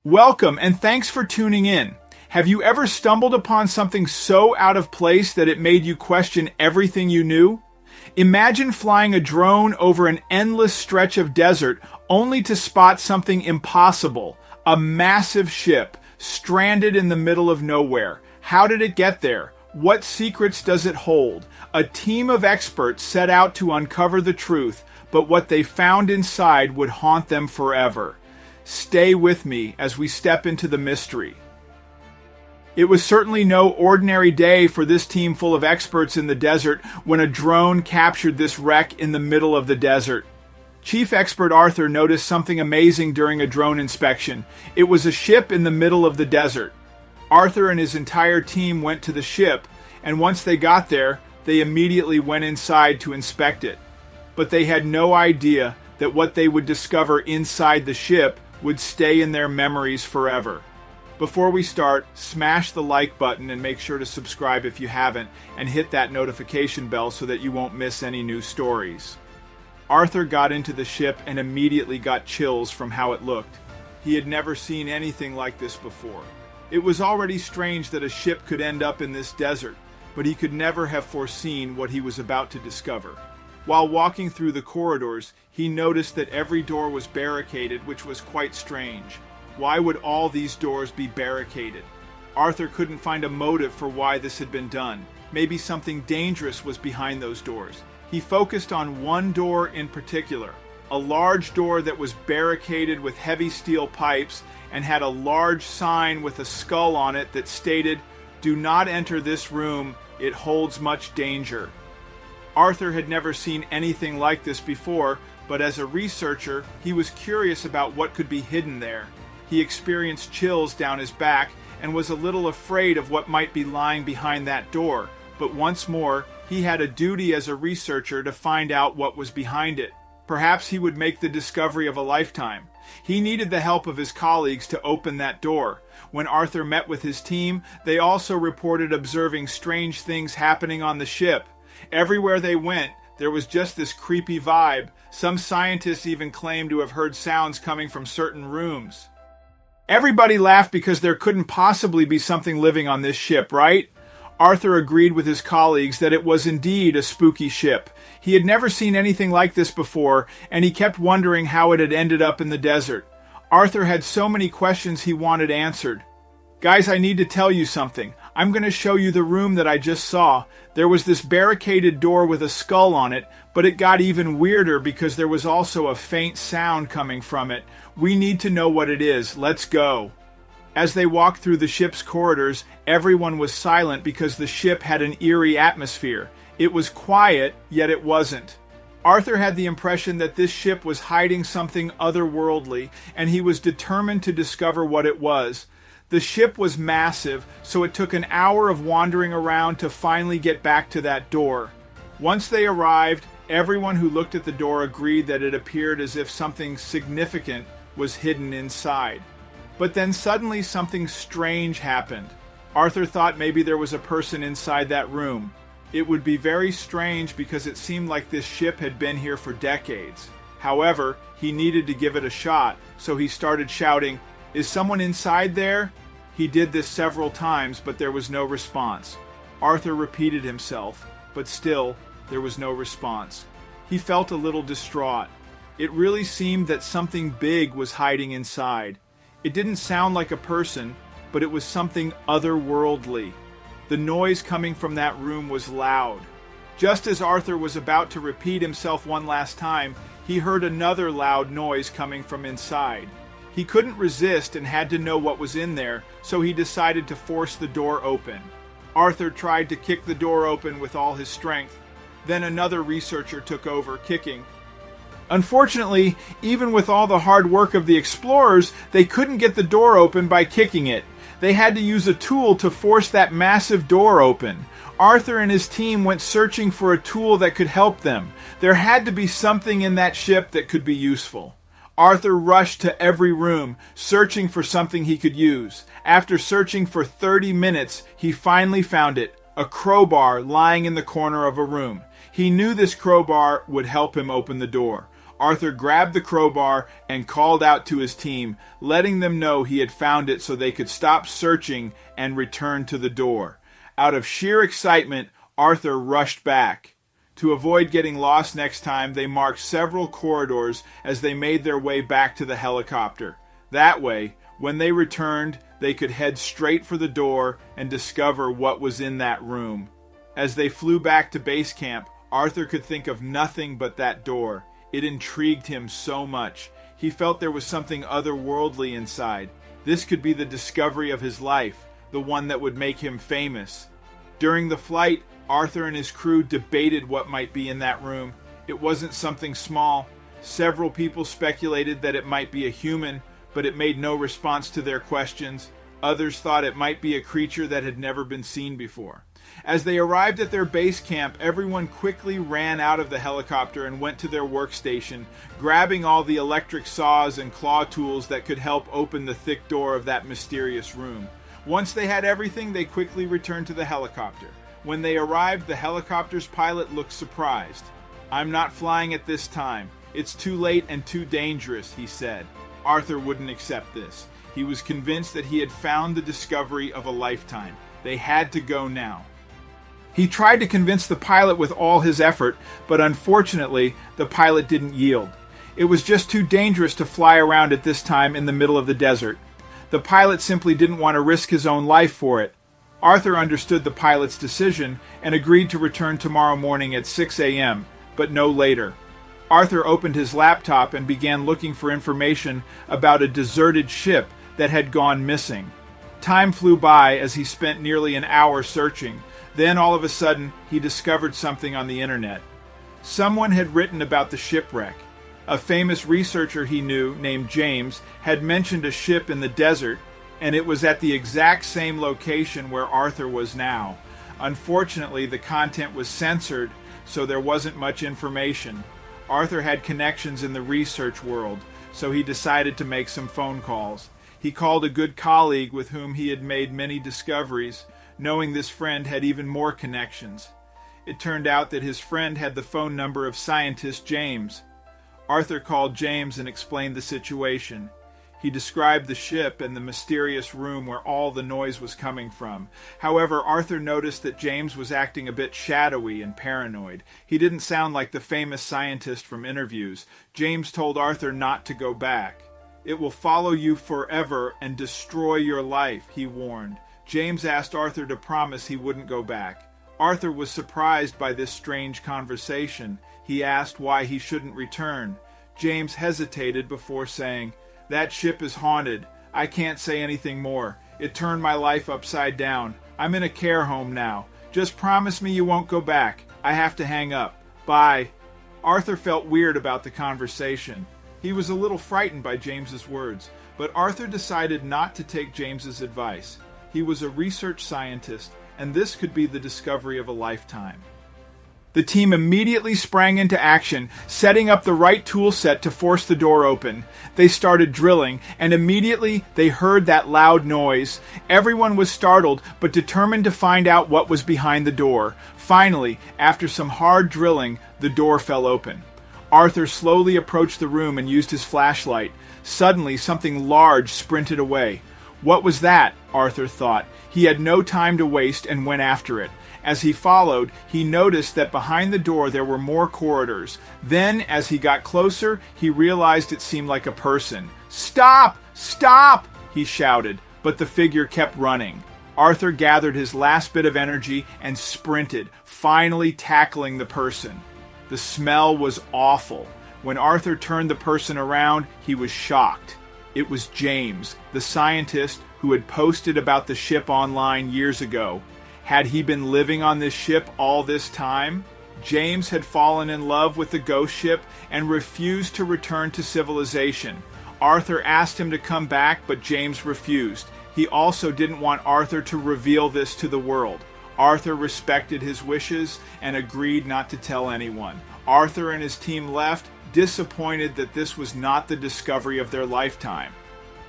Welcome and thanks for tuning in. Have you ever stumbled upon something so out of place that it made you question everything you knew? Imagine flying a drone over an endless stretch of desert only to spot something impossible, a massive ship stranded in the middle of nowhere. How did it get there? What secrets does it hold? A team of experts set out to uncover the truth, but what they found inside would haunt them forever. Stay with me as we step into the mystery. It was certainly no ordinary day for this team full of experts in the desert when a drone captured this wreck in the middle of the desert. Chief Expert Arthur noticed something amazing during a drone inspection. It was a ship in the middle of the desert. Arthur and his entire team went to the ship, and once they got there, they immediately went inside to inspect it. But they had no idea that what they would discover inside the ship would stay in their memories forever. Before we start, smash the like button and make sure to subscribe if you haven't, and hit that notification bell so that you won't miss any new stories. Arthur got into the ship and immediately got chills from how it looked. He had never seen anything like this before. It was already strange that a ship could end up in this desert, but he could never have foreseen what he was about to discover. While walking through the corridors, he noticed that every door was barricaded, which was quite strange. Why would all these doors be barricaded? Arthur couldn't find a motive for why this had been done. Maybe something dangerous was behind those doors. He focused on one door in particular, a large door that was barricaded with heavy steel pipes and had a large sign with a skull on it that stated, "Do not enter this room, it holds much danger." Arthur had never seen anything like this before, but as a researcher, he was curious about what could be hidden there. He experienced chills down his back and was a little afraid of what might be lying behind that door, but once more, he had a duty as a researcher to find out what was behind it. Perhaps he would make the discovery of a lifetime. He needed the help of his colleagues to open that door. When Arthur met with his team, they also reported observing strange things happening on the ship. Everywhere they went, there was just this creepy vibe. Some scientists even claimed to have heard sounds coming from certain rooms. Everybody laughed because there couldn't possibly be something living on this ship, right? Arthur agreed with his colleagues that it was indeed a spooky ship. He had never seen anything like this before, and he kept wondering how it had ended up in the desert. Arthur had so many questions he wanted answered. "Guys, I need to tell you something. I'm going to show you the room that I just saw. There was this barricaded door with a skull on it, but it got even weirder because there was also a faint sound coming from it. We need to know what it is. Let's go." As they walked through the ship's corridors, everyone was silent because the ship had an eerie atmosphere. It was quiet, yet it wasn't. Arthur had the impression that this ship was hiding something otherworldly, and he was determined to discover what it was. The ship was massive, so it took an hour of wandering around to finally get back to that door. Once they arrived, everyone who looked at the door agreed that it appeared as if something significant was hidden inside. But then suddenly something strange happened. Arthur thought maybe there was a person inside that room. It would be very strange because it seemed like this ship had been here for decades. However, he needed to give it a shot, so he started shouting, "Is someone inside there?" He did this several times, but there was no response. Arthur repeated himself, but still, there was no response. He felt a little distraught. It really seemed that something big was hiding inside. It didn't sound like a person, but it was something otherworldly. The noise coming from that room was loud. Just as Arthur was about to repeat himself one last time, he heard another loud noise coming from inside. He couldn't resist and had to know what was in there, so he decided to force the door open. Arthur tried to kick the door open with all his strength. Then another researcher took over, kicking. Unfortunately, even with all the hard work of the explorers, they couldn't get the door open by kicking it. They had to use a tool to force that massive door open. Arthur and his team went searching for a tool that could help them. There had to be something in that ship that could be useful. Arthur rushed to every room, searching for something he could use. After searching for 30 minutes, he finally found it, a crowbar lying in the corner of a room. He knew this crowbar would help him open the door. Arthur grabbed the crowbar and called out to his team, letting them know he had found it so they could stop searching and return to the door. Out of sheer excitement, Arthur rushed back. To avoid getting lost next time, they marked several corridors as they made their way back to the helicopter. That way, when they returned, they could head straight for the door and discover what was in that room. As they flew back to base camp, Arthur could think of nothing but that door. It intrigued him so much. He felt there was something otherworldly inside. This could be the discovery of his life, the one that would make him famous. During the flight, Arthur and his crew debated what might be in that room. It wasn't something small. Several people speculated that it might be a human, but it made no response to their questions. Others thought it might be a creature that had never been seen before. As they arrived at their base camp, everyone quickly ran out of the helicopter and went to their workstation, grabbing all the electric saws and claw tools that could help open the thick door of that mysterious room. Once they had everything, they quickly returned to the helicopter. When they arrived, the helicopter's pilot looked surprised. "I'm not flying at this time. It's too late and too dangerous," he said. Arthur wouldn't accept this. He was convinced that he had found the discovery of a lifetime. They had to go now. He tried to convince the pilot with all his effort, but unfortunately, the pilot didn't yield. It was just too dangerous to fly around at this time in the middle of the desert. The pilot simply didn't want to risk his own life for it. Arthur understood the pilot's decision and agreed to return tomorrow morning at 6 a.m., but no later. Arthur opened his laptop and began looking for information about a deserted ship that had gone missing. Time flew by as he spent nearly an hour searching. Then all of a sudden, he discovered something on the internet. Someone had written about the shipwreck. A famous researcher he knew, named James, had mentioned a ship in the desert, and it was at the exact same location where Arthur was now. Unfortunately, the content was censored, so there wasn't much information. Arthur had connections in the research world, so he decided to make some phone calls. He called a good colleague with whom he had made many discoveries, knowing this friend had even more connections. It turned out that his friend had the phone number of scientist James. Arthur called James and explained the situation. He described the ship and the mysterious room where all the noise was coming from. However, Arthur noticed that James was acting a bit shadowy and paranoid. He didn't sound like the famous scientist from interviews. James told Arthur not to go back. "It will follow you forever and destroy your life," he warned. James asked Arthur to promise he wouldn't go back. Arthur was surprised by this strange conversation. He asked why he shouldn't return. James hesitated before saying, "That ship is haunted. I can't say anything more. It turned my life upside down. I'm in a care home now. Just promise me you won't go back. I have to hang up. Bye." Arthur felt weird about the conversation. He was a little frightened by James's words, but Arthur decided not to take James's advice. He was a research scientist, and this could be the discovery of a lifetime. The team immediately sprang into action, setting up the right tool set to force the door open. They started drilling, and immediately they heard that loud noise. Everyone was startled, but determined to find out what was behind the door. Finally, after some hard drilling, the door fell open. Arthur slowly approached the room and used his flashlight. Suddenly, something large sprinted away. What was that? Arthur thought. He had no time to waste and went after it. As he followed, he noticed that behind the door there were more corridors. Then, as he got closer, he realized it seemed like a person. "Stop! Stop!" he shouted, but the figure kept running. Arthur gathered his last bit of energy and sprinted, finally tackling the person. The smell was awful. When Arthur turned the person around, he was shocked. It was James, the scientist who had posted about the ship online years ago. Had he been living on this ship all this time? James had fallen in love with the ghost ship and refused to return to civilization. Arthur asked him to come back, but James refused. He also didn't want Arthur to reveal this to the world. Arthur respected his wishes and agreed not to tell anyone. Arthur and his team left, disappointed that this was not the discovery of their lifetime.